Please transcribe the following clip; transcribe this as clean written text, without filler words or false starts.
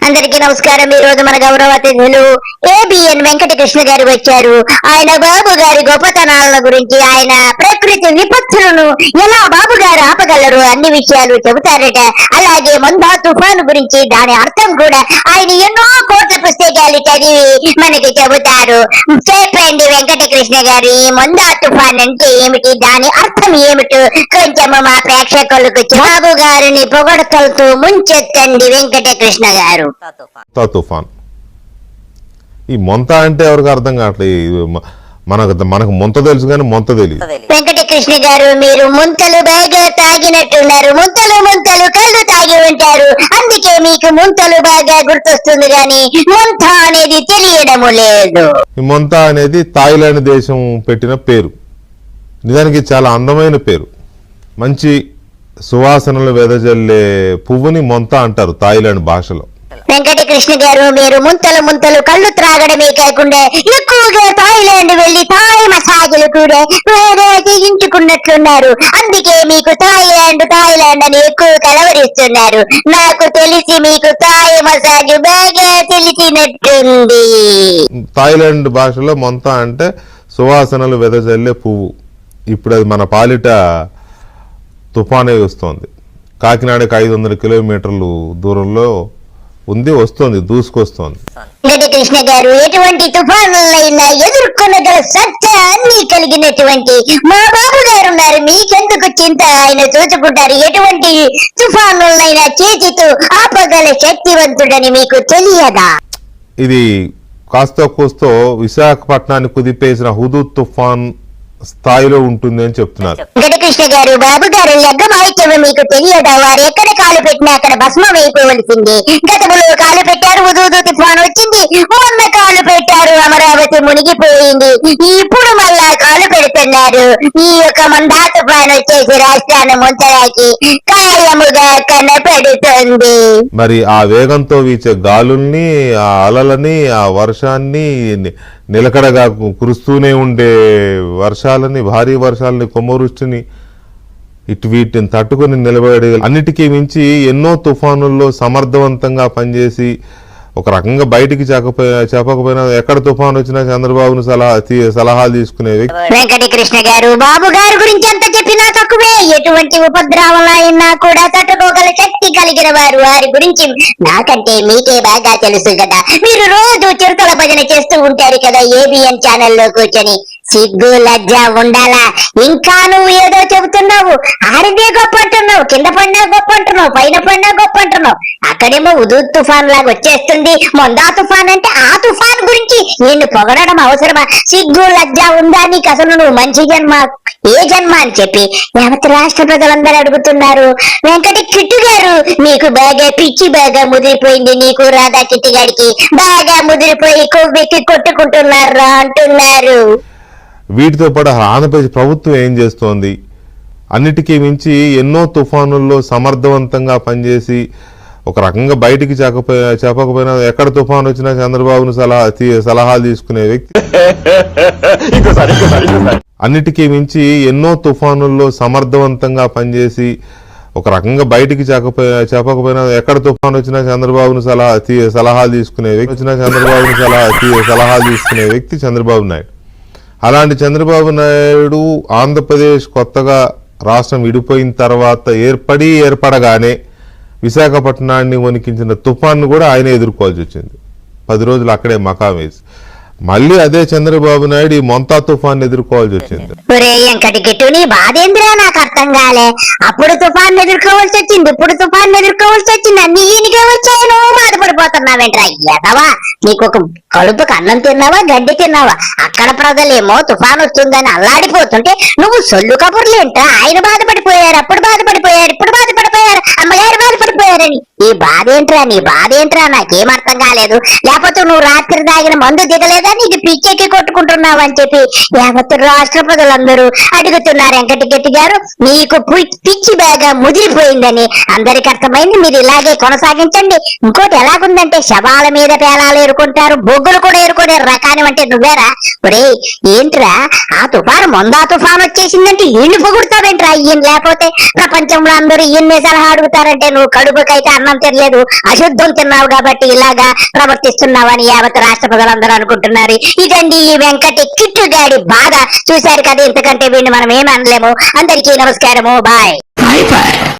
అందరికీ నమస్కారం. ఈ రోజు మన గౌరవ అతిథులు ఏబిఎన్ వెంకటకృష్ణ గారు వచ్చారు. ఆయన బాబు గారి గొప్పతనాల గురించి, ఆయన ప్రకృతి విపత్తులను ఎలా బాబు గారు ఆపగలరు అన్ని విషయాలు చెబుతారట. అలాగే మందా తుఫాను గురించి, దాని అర్థం కూడా ఆయన ఎన్నో కోట్ల పుస్తకాలు చదివి మనకి చెబుతారు. చెప్పండి వెంకటకృష్ణ గారు, ఈ మందా తుఫాన్ అంటే ఏమిటి, దాని అర్థం ఏమిటో కొంచెం మా ప్రేక్షకులకు బాబు గారిని పొగడతలతో ముంచెత్తండి వెంకటకృష్ణ గారు. తుఫాన్, ఈ మొంత అంటే ఎవరికి అర్థం కావట్లేదు. మనకు ముంత తెలుసు కానీ మొంత తెలియదు. వెంకటకృష్ణ గారు, మీరు ముంతలు బాగా తాగినట్టున్నారు. ముంతలు కళ్ళు తాగి ఉంటారు, అందుకే మీకు ముంతలు బాగా గుర్తొస్తుంది గాని ముంత అనేది తెలియడము లేదు. ఈ మొంత అనేది థాయిలాండ్ దేశం పెట్టిన పేరు. నిజానికి చాలా అందమైన పేరు. మంచి సువాసనలు వెదజల్లే పువ్వుని మొంత అంటారు థాయిలాండ్ భాషలో. వెంకటకృష్ణ గారు, మీరు ముంతలు కళ్ళు త్రాగడమే కాకుండా ఎక్కువగా థాయిలాండ్ వెళ్లి థాయ్ మసాజులు కూడా బాగా చేయించుకున్నట్లున్నారు. అందుకే మీకు థాయిలాండ్ అని ఎక్కువ కలవరిస్తున్నారు. నాకు తెలిసి మీకు థాయ్ మసాజ్ బాగా తెలిసినట్టుంది. థాయిలాండ్ భాషలో మొంత అంటే సువాసనలు వెదజల్లే పువ్వు. ఇప్పుడు అది మన పాలిట తుఫానే వస్తోంది. కాకినాడకి 500 కిలోమీటర్లు దూరంలో ఉంది, వస్తోంది, దూసుకొస్తోంది. వెంకటకృష్ణ గారు, ఎటువంటి తుఫానులైనా ఎదుర్కొనగల సత్తా అన్ని కలిగినటువంటి మా బాబు గారు ఉన్నారు. మీకెందుకు చింత, ఆయన చూసుకుంటారు. ఎటువంటి తుఫానులైనా చేతితో ఆపగల శక్తివంతుడని మీకు తెలియదా? ఇది కాస్త కూస్తో విశాఖపట్నాన్ని కుదిపేసిన హుదూద్ తుఫాన్ స్థాయిలో ఉంటుంది అని చెప్తున్నారు. వెంకటకృష్ణ గారు, బాబు గారు లగ్గమాయిత్యం మీకు తెలియదా? వారు ఎక్కడ కాలు పెట్టినా అక్కడ భస్మం అయిపోవలసింది. గతంలో కాలు పెట్టారు, హుదూద్ తుఫాన్ వచ్చింది. మొన్న కాలు పెట్టారు, అమరావతి మునిగిపోయింది. ఇప్పుడు మళ్ళా కాలు పెడుతున్నారు. ఈ యొక్క మందా తుఫాన్ వచ్చేసి రాష్ట్రాన్ని ముంచడానికి ఖాయముగా కనపడుతుంది. మరి ఆ వేగంతో వీచే గాలుల్ని, ఆ అలలని, ఆ వర్షాన్ని, నిలకడగా కురుస్తూనే ఉండే వర్షాలని, భారీ వర్షాలని, కొమ్మవృష్టిని, వీటిని తట్టుకుని నిలబడే, అన్నిటికీ మించి ఎన్నో తుఫానుల్లో సమర్థవంతంగా పనిచేసి ఒక రకంగా బయటికి చెప్పకపోయినా ఎక్కడ తుఫాను వచ్చినా చంద్రబాబును సలహాలు తీసుకునే వ్యక్తి. వెంకటకృష్ణ గారు, బాబు గారి గురించి ఎంత చెప్పినా తక్కువే. ఎటువంటి ఉపద్రవాలైనా కూడా తట్టుకోగల శక్తి కలిగిన వారు. వారి గురించి నాకంటే మీకే బాగా తెలుసు కదా. మీరు రోజు చిరుతల భజన చేస్తూ ఉంటారు కదా ఏబిఎన్ ఛానల్లో కూర్చొని. సిగ్గు లజ్జ ఉండాలా? ఇంకా నువ్వు ఏదో చెబుతున్నావు. ఆడిదే గొప్ప అంటున్నావు, కింద పడినా గొప్ప అంటున్నావు, పైన పడినా గొప్ప అంటున్నావు. అక్కడేమో హుదూద్ తుఫాన్ లాగా వచ్చేస్తుంది. మందా తుఫాన్ అంటే ఆ తుఫాన్ గురించి నిన్ను పొగడడం అవసరమా? సిగ్గు లజ్జ ఉందా నీకు? అసలు నువ్వు మంచి జన్మ, ఏ జన్మ అని చెప్పి యావత్ రాష్ట్ర ప్రజలందరూ అడుగుతున్నారు. వెంకట కిట్టు గారు, మీకు బాగా పిచ్చి బాగా ముదిరిపోయింది. నీకు రాధా కిట్టి గారికి బాగా ముదిరిపోయి కొవ్వెక్కి కొట్టుకుంటున్నారా అంటున్నారు. వీటితో పాటు ఆంధ్రప్రదేశ్ ప్రభుత్వం ఏం చేస్తోంది? అన్నిటికీ మించి ఎన్నో తుఫానుల్లో సమర్థవంతంగా పనిచేసి ఒక రకంగా బయటికి చెప్పకపోయినా ఎక్కడ తుఫాను వచ్చినా చంద్రబాబును సలహాలు తీసుకునే వ్యక్తి. అన్నిటికీ మించి ఎన్నో తుఫానుల్లో సమర్థవంతంగా పనిచేసి ఒక రకంగా బయటికి చెప్పకపోయినా ఎక్కడ తుఫాను వచ్చినా చంద్రబాబును సలహాలు తీసుకునే వ్యక్తి చంద్రబాబు నాయుడు. అలాంటి చంద్రబాబు నాయుడు ఆంధ్రప్రదేశ్ కొత్తగా రాష్ట్రం విడిపోయిన తర్వాత ఏర్పడగానే విశాఖపట్నాన్ని వణికించిన తుఫాన్ను కూడా ఆయన ఎదుర్కోవాల్సి వచ్చింది. 10 రోజులు అక్కడే మకాం వేసి మళ్ళీ అదే చంద్రబాబు నాయుడు ఈ మొంతా తుఫాన్ ఎదుర్కోవాల్సి వచ్చింది. నాకు అర్థం కాలే. అప్పుడు తుఫాన్ ఎదుర్కోవాల్సి వచ్చింది, ఇప్పుడు తుఫాన్ ఎదుర్కోవాల్సి వచ్చింది. అన్ని ఈయనకే వచ్చాయను బాధపడిపోతున్నావేంట్రా? ఎదవా, నీకు ఒక కడుపుకు అన్నం తిన్నావా, గడ్డి తిన్నావా? అక్కడ ప్రజలేమో తుఫాన్ వస్తుందని అల్లాడిపోతుంటే నువ్వు సొల్లు కబుర్లేంటా? ఆయన బాధపడిపోయారు, అప్పుడు బాధపడిపోయారు, ఇప్పుడు బాధపడిపోయారు, అమ్మగారు బాధపడిపోయారని. ఈ బాధ ఏంట్రా, నీ బాధ ఏంట్రా? నాకేం అర్థం కాలేదు. లేకపోతే నువ్వు రాత్రి తాగిన మందు దిగలేదా, నీకు పిచ్చెక్కి కొట్టుకుంటున్నావు అని చెప్పి యావత్ రాష్ట్ర ప్రజలందరూ అడుగుతున్నారు. వెంకటగట్టి గారు, నీకు పిచ్చి బాగా ముదిరిపోయిందని అందరికి అర్థమైంది. మీరు ఇలాగే కొనసాగించండి. ఇంకోటి ఎలాగుందంటే శవాల మీద పేలాలు ఏరుకుంటారు, బొగ్గులు కూడా ఏరుకునే రకాని అంటే నువ్వేరా? ఒరే ఏంట్రా, ఆ తుఫాను మందా తుఫాను వచ్చేసిందంటే ఈయన్ని పొగుడుతావేంట్రా? ఈయన లేకపోతే ప్రపంచంలో అందరూ ఈయన్నే సలహా అడుగుతారంటే నువ్వు కడుపుకైతే అన్నం అన్నం తినలేదు, అశుద్ధం తిన్నావు కాబట్టి ఇలాగా ప్రవర్తిస్తున్నావని యావత్ రాష్ట్ర ప్రజలందరూ అనుకుంటున్నారు. ఇదండి ఈ వెంకటి కిట్టుగాడి బాధ. చూశారు కదా, ఇంతకంటే వీడిని మనం ఏమి అనలేము. అందరికీ నమస్కారము, బాయ్.